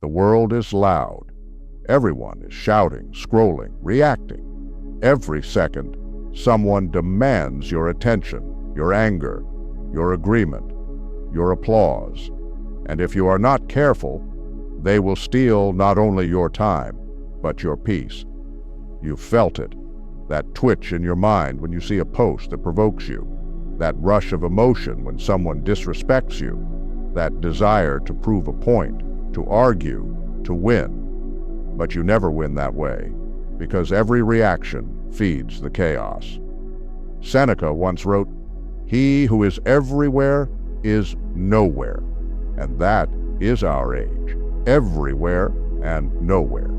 The world is loud. Everyone is shouting, scrolling, reacting. Every second, someone demands your attention, your anger, your agreement, your applause. And if you are not careful, they will steal not only your time, but your peace. You've felt it, that twitch in your mind when you see a post that provokes you, that rush of emotion when someone disrespects you, that desire to prove a point, to argue, to win. But you never win that way, because every reaction feeds the chaos. Seneca once wrote, "He who is everywhere is nowhere." And that is our age, everywhere and nowhere.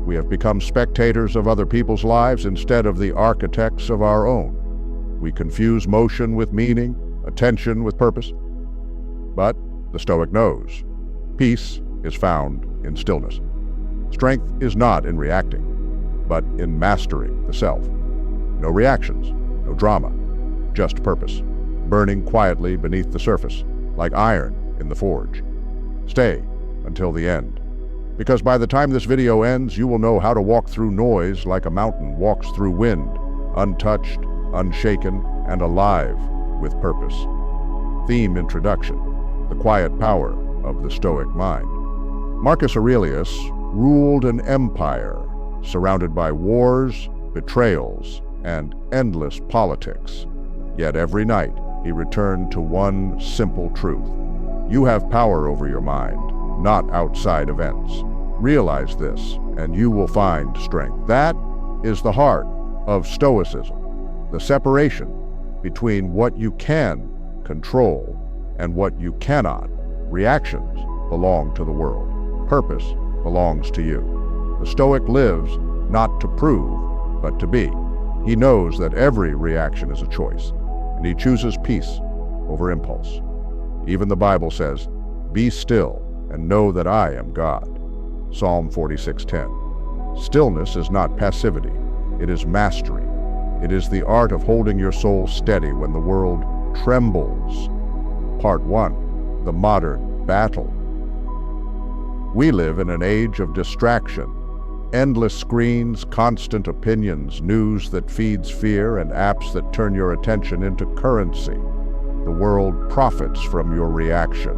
We have become spectators of other people's lives instead of the architects of our own. We confuse motion with meaning, attention with purpose. But the Stoic knows, peace is found in stillness. Strength is not in reacting, but in mastering the self. No reactions, no drama, just purpose, burning quietly beneath the surface, like iron in the forge. Stay until the end, because by the time this video ends, you will know how to walk through noise like a mountain walks through wind, untouched, unshaken, and alive with purpose. Theme introduction: the quiet power of the Stoic mind. Marcus Aurelius ruled an empire surrounded by wars, betrayals, and endless politics. Yet every night he returned to one simple truth: you have power over your mind, not outside events. Realize this, and you will find strength. That is the heart of Stoicism, the separation between what you can control and what you cannot. Reactions belong to the world. Purpose belongs to you. The Stoic lives not to prove, but to be. He knows that every reaction is a choice, and he chooses peace over impulse. Even the Bible says, "Be still and know that I am God." Psalm 46:10. Stillness is not passivity, it is mastery. It is the art of holding your soul steady when the world trembles. Part 1. The modern battle. We live in an age of distraction. Endless screens, constant opinions, news that feeds fear, and apps that turn your attention into currency. The world profits from your reaction.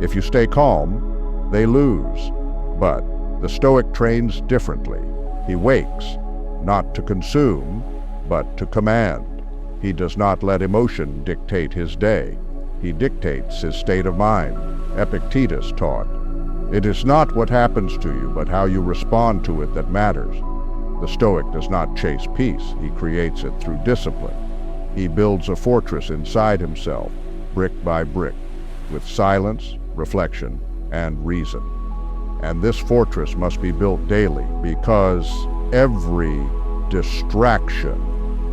If you stay calm, they lose. But the Stoic trains differently. He wakes, not to consume, but to command. He does not let emotion dictate his day. He dictates his state of mind. Epictetus taught, "It is not what happens to you, but how you respond to it that matters." The Stoic does not chase peace. He creates it through discipline. He builds a fortress inside himself, brick by brick, with silence, reflection, and reason. And this fortress must be built daily, because every distraction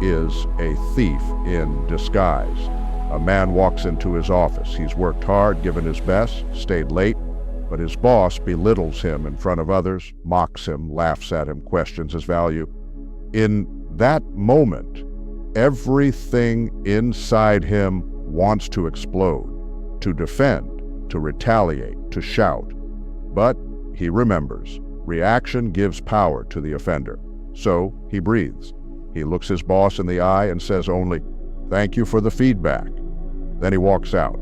is a thief in disguise. A man walks into his office. He's worked hard, given his best, stayed late, but his boss belittles him in front of others, mocks him, laughs at him, questions his value. In that moment, everything inside him wants to explode, to defend, to retaliate, to shout. But he remembers, reaction gives power to the offender. So he breathes. He looks his boss in the eye and says only, "Thank you for the feedback." Then he walks out.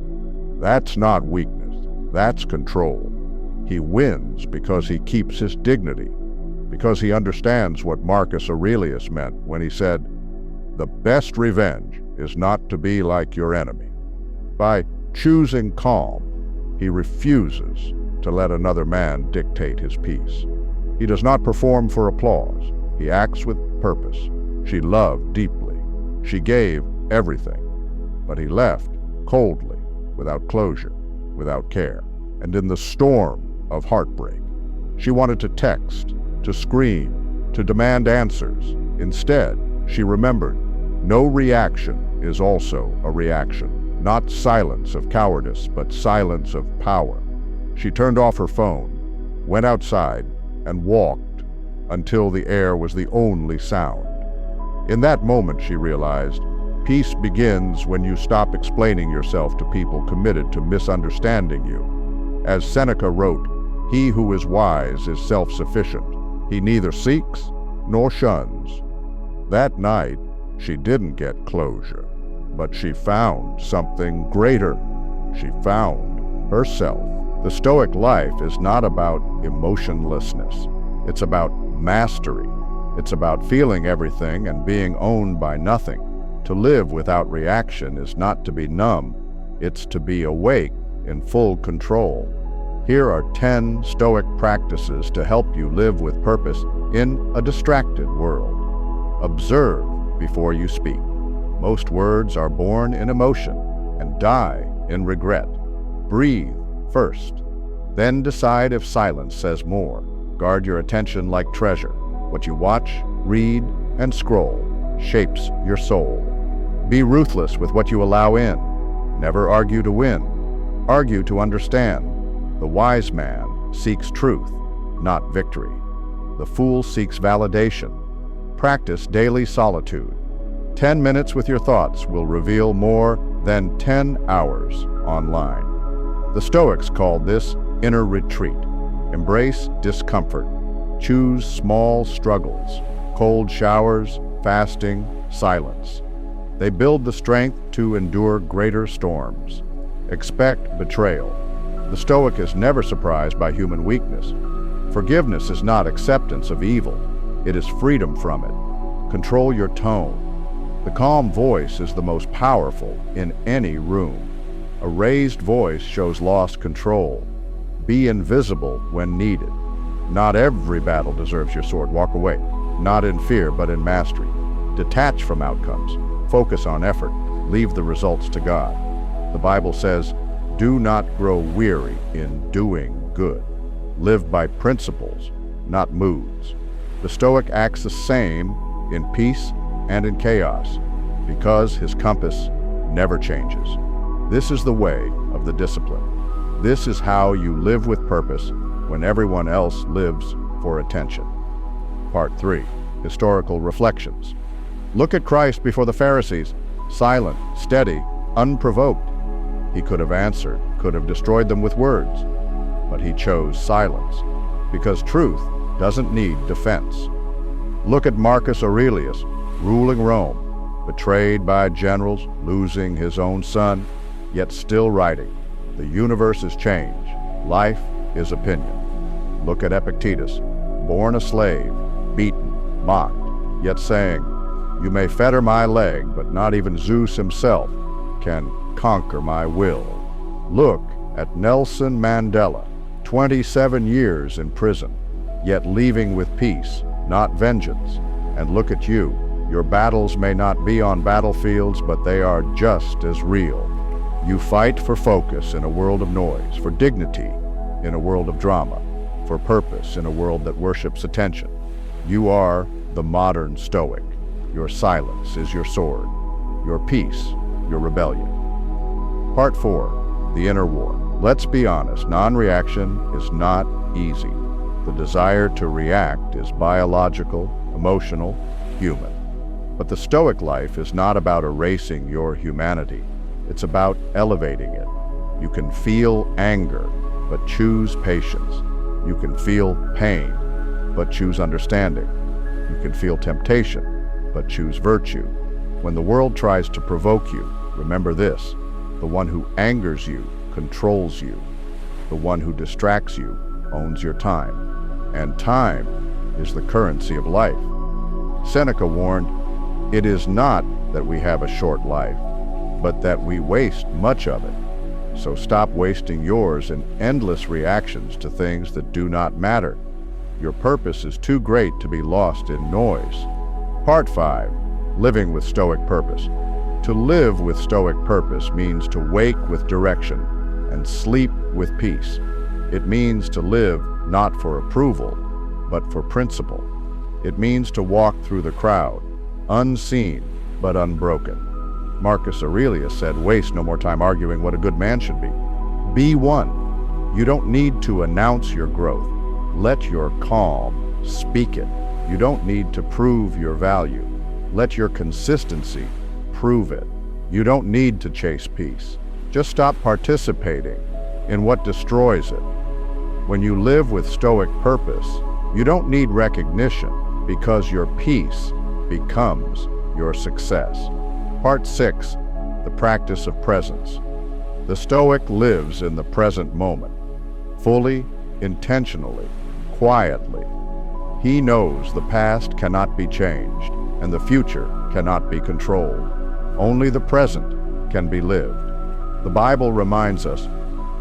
That's not weakness, that's control. He wins because he keeps his dignity, because he understands what Marcus Aurelius meant when he said, "The best revenge is not to be like your enemy." By choosing calm, he refuses to let another man dictate his peace. He does not perform for applause. He acts with purpose. She loved deeply. She gave everything. But he left coldly, without closure, without care. And in the storm of heartbreak, she wanted to text, to scream, to demand answers. Instead, she remembered, no reaction is also a reaction. Not silence of cowardice, but silence of power. She turned off her phone, went outside, and walked until the air was the only sound. In that moment, she realized, peace begins when you stop explaining yourself to people committed to misunderstanding you. As Seneca wrote, He who is wise is self-sufficient. He neither seeks nor shuns. That night, she didn't get closure, but she found something greater. She found herself. The Stoic life is not about emotionlessness. It's about mastery. It's about feeling everything and being owned by nothing. To live without reaction is not to be numb. It's to be awake in full control. Here are 10 Stoic practices to help you live with purpose in a distracted world. Observe before you speak. Most words are born in emotion and die in regret. Breathe first, then decide if silence says more. Guard your attention like treasure. What you watch, read, and scroll shapes your soul. Be ruthless with what you allow in. Never argue to win. Argue to understand. The wise man seeks truth, not victory. The fool seeks validation. Practice daily solitude. 10 minutes with your thoughts will reveal more than 10 hours online. The Stoics called this inner retreat. Embrace discomfort. Choose small struggles, cold showers, fasting, silence. They build the strength to endure greater storms. Expect betrayal. The Stoic is never surprised by human weakness. Forgiveness is not acceptance of evil. It is freedom from it. Control your tone. The calm voice is the most powerful in any room. A raised voice shows lost control. Be invisible when needed. Not every battle deserves your sword. Walk away. Not in fear, but in mastery. Detach from outcomes. Focus on effort. Leave the results to God. The Bible says, "Do not grow weary in doing good." Live by principles, not moods. The Stoic acts the same in peace and in chaos, because his compass never changes. This is the way of the discipline. This is how you live with purpose when everyone else lives for attention. Part 3. Historical Reflections. Look at Christ before the Pharisees, silent, steady, unprovoked. He could have answered, could have destroyed them with words, but he chose silence, because truth doesn't need defense. Look at Marcus Aurelius, ruling Rome, betrayed by generals, losing his own son, yet still writing, "The universe is change, life is opinion." Look at Epictetus, born a slave, beaten, mocked, yet saying, "You may fetter my leg, but not even Zeus himself can conquer my will." Look at Nelson Mandela, 27 years in prison, yet leaving with peace, not vengeance. And look at you. Your battles may not be on battlefields, but they are just as real. You fight for focus in a world of noise, for dignity in a world of drama, for purpose in a world that worships attention. You are the modern Stoic. Your silence is your sword, your peace, your rebellion. Part 4. The Inner War. Let's be honest, non-reaction is not easy. The desire to react is biological, emotional, human. But the Stoic life is not about erasing your humanity. It's about elevating it. You can feel anger, but choose patience. You can feel pain, but choose understanding. You can feel temptation, but choose virtue. When the world tries to provoke you, remember this: the one who angers you controls you. The one who distracts you owns your time. And time is the currency of life. Seneca warned, "It is not that we have a short life, but that we waste much of it. So stop wasting yours in endless reactions to things that do not matter. Your purpose is too great to be lost in noise." Part 5. Living with Stoic Purpose. To live with Stoic purpose means to wake with direction and sleep with peace. It means to live not for approval, but for principle. It means to walk through the crowd, unseen but unbroken. Marcus Aurelius said, "Waste no more time arguing what a good man should be. Be one." You don't need to announce your growth. Let your calm speak it. You don't need to prove your value. Let your consistency prove it. You don't need to chase peace. Just stop participating in what destroys it. When you live with Stoic purpose, you don't need recognition because your peace becomes your success. Part 6, the practice of presence. The Stoic lives in the present moment, fully, intentionally, quietly. He knows the past cannot be changed and the future cannot be controlled. Only the present can be lived. The Bible reminds us,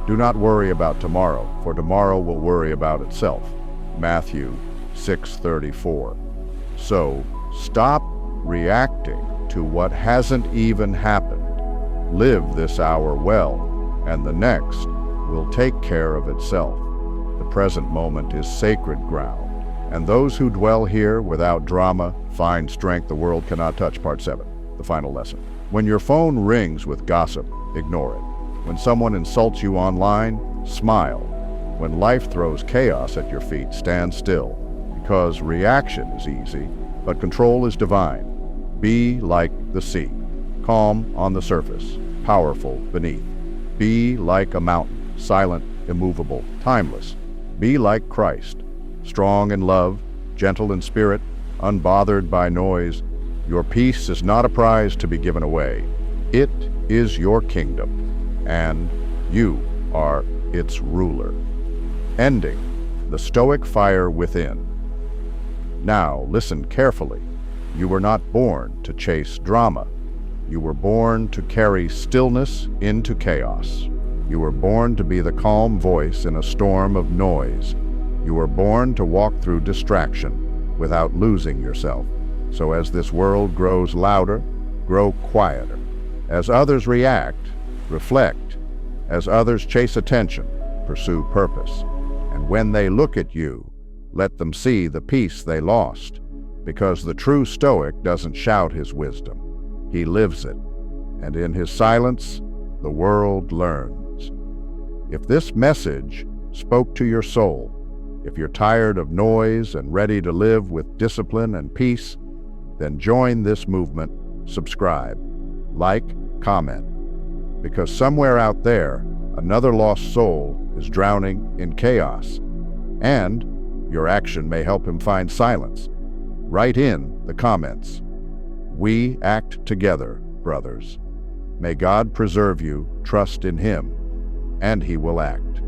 do not worry about tomorrow, for tomorrow will worry about itself. Matthew 6:34. So, stop reacting to what hasn't even happened. Live this hour well, and the next will take care of itself. The present moment is sacred ground, and those who dwell here without drama find strength the world cannot touch. Part 7, the final lesson. When your phone rings with gossip, ignore it. When someone insults you online, smile. When life throws chaos at your feet, stand still, because reaction is easy, but control is divine. Be like the sea, calm on the surface, powerful beneath. Be like a mountain, silent, immovable, timeless. Be like Christ, strong in love, gentle in spirit, unbothered by noise. Your peace is not a prize to be given away. It is your kingdom, and you are its ruler. Ending the Stoic fire within. Now listen carefully. You were not born to chase drama. You were born to carry stillness into chaos. You were born to be the calm voice in a storm of noise. You were born to walk through distraction without losing yourself. So as this world grows louder, grow quieter. As others react, reflect. As others chase attention, pursue purpose. And when they look at you, let them see the peace they lost, because the true Stoic doesn't shout his wisdom. He lives it, and in his silence, the world learns. If this message spoke to your soul, if you're tired of noise and ready to live with discipline and peace, then join this movement, subscribe, like, comment, because somewhere out there, another lost soul is drowning in chaos, and your action may help him find silence. Write in the comments. We act together, brothers. May God preserve you, trust in Him, and He will act.